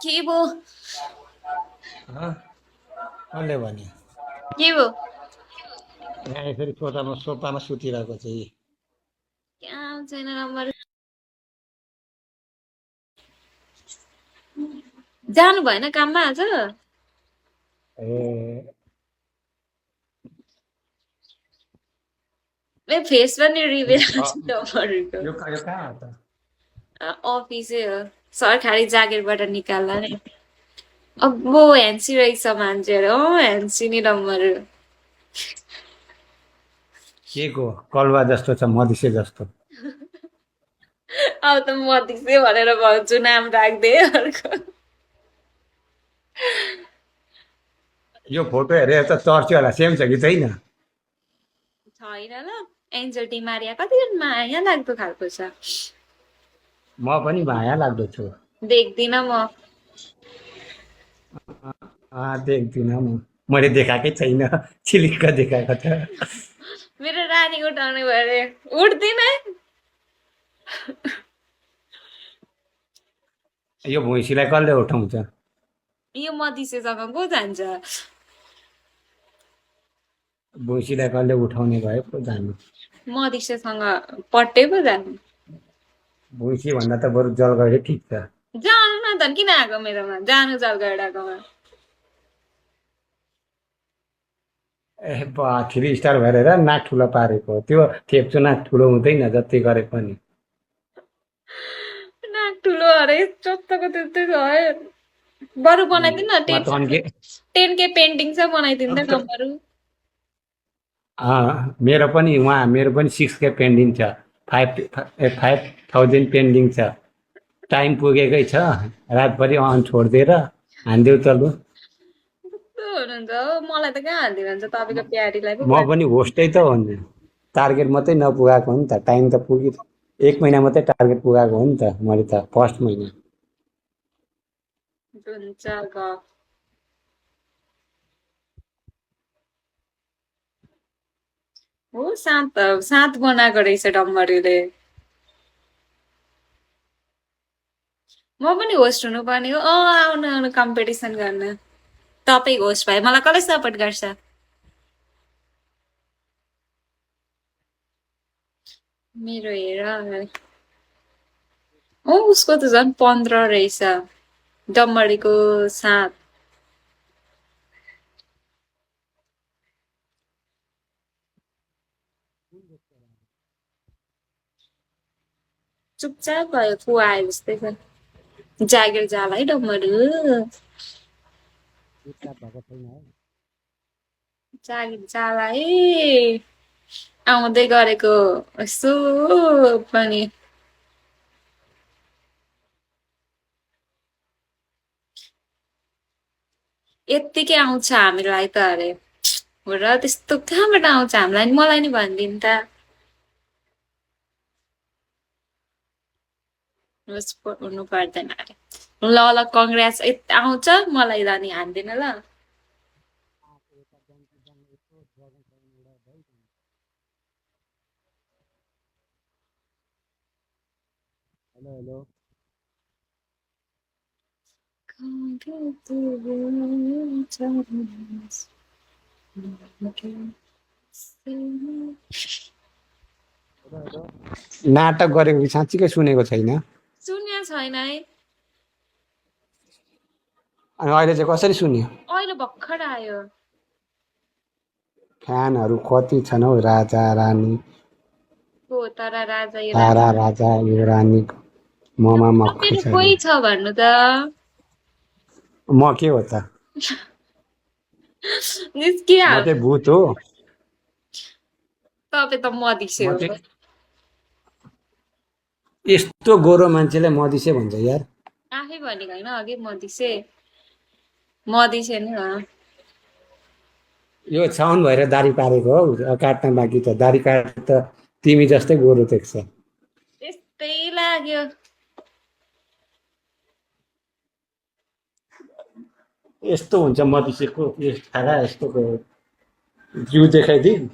के भो हँ कसले भन्यो के भो यहाँ यसरी सोफामा सुतिरहेको चाहिँ कहाँ छैन नम्बर जानु भएन काममा आज ए ए फेस पनि यो रिभेल छ नम्बरको यो कहाँ हो त अफिसै हो सरकारी जागिरबाट निकाल्ला नि अब्बो ह्यान्सी रहेछ मान्छेहरू ह्यान्सी नि नम्बर के को कलवा जस्तो छ मधिसे जस्तो अब त म दिक्से भनेर भन्छु नाम राख्दे अर्को यो फोटो हेरेर त चर्च्यो होला सेम छ कि छैन छैन ल एन्जल डिमारिया कति माया लाग्दो खालको छ म पनि माया लाग्दछु देख्दिन म देख्दिनँ मैले देखाएकै छैन चिलिक्क देखाएको छ मेरो रानी उठाउने भरे उठ्दिन यो भैँसीलाई कसले उठाउँछ यो मधिसेसँग को जान्छ भैँसीलाई कसले उठाउने भयो पो जानु मधिसेसँग पट्टै पो जानु भैँसी भन्दा त बरु जलगढै ठिक छ जानु न त किन आएको मेरोमा जानु जलगढाकोमा ए बा 3 स्टार भएर नाक ठुलो पारेको त्यो थेप्चो नाक ठुलो हुँदैन जति गरे पनि नाक ठुलो अरे चत्तको त्यस्तै भयो बरु बनाइदिनु न म तन्के 10K पेन्टिङ चाहिँ बनाइदिनु अब त त नम्बरु मेरो पनि 6K पेन्डिङ छ 5,000 पेन्डिङ छ टाइम पुगेकै छ रातभरि अन छोडिदिएर हानिदेऊ त लु कस्तो हुनुहुन्छ हो मलाई त कहाँ हालिदिनुहुन्छ तपाईँको प्यारीलाई पो म पनि होस्टै त हो नि टार्गेट मात्रै नपुगाएको हो नि त टाइम त पुग्यो 1 महिना मात्रै टार्गेट पुगाएको हो नि त मैले त फर्स्ट महिना हुन्छ ग हो सात बनाएको रहेछ डम्बरीले म पनि होस्ट हुनुपर्ने हो आउनु आउनु कम्पिटिसन गर्न तपाईँ होस्ट भए मलाई कसले सपोर्ट गर्छ मेरो हेर उसको त झन् 15 रहेछ डम्बरीको 7 चुपचाप भयो को आयो जस्तै छ जागिर जाला है डम्बरू जागिर जाला है आउँदै गरेको यसो पनि यत्तिकै आउँछ हामीलाई त अरे हो र त्यस्तो कहाँबाट आउँछ हामीलाई मलाई नि भनिदिनु त हुनु पर्दैन अरे ल ल कङ्ग्रेस आउँछ मलाई ल नि हान्दिन ल हेलो नाटक गरेको कि साँच्चीकै सुनेको छैन सुन्या छैन है अनि अहिले चाहिँ कसरी सुन्यो अहिले भर्खर आयो फ्यानहरू कति छन् हौ राजा रानी हो तर राजा तारा राजा यो रानी ममा मक्खु मेरो छ कोही छ भन्नु त म के हो त म चाहिँ भूत हो तपाईँ त मधिसे म हो चाहिँ यस्तो गोरो मान्छेलाई मधिसे भन्छ यार आफै भनेको होइन अघि मधिसे नै हो यो साउन भएर दारी पारेको हौ काट्न बाँकी त दारी काट त तिमी जस्तै गोरो देख्छ त्यस्तै लाग्यो यस्तो हुन्छ मधिसेको थाहा यस्तो जिउ देखाइदिउँ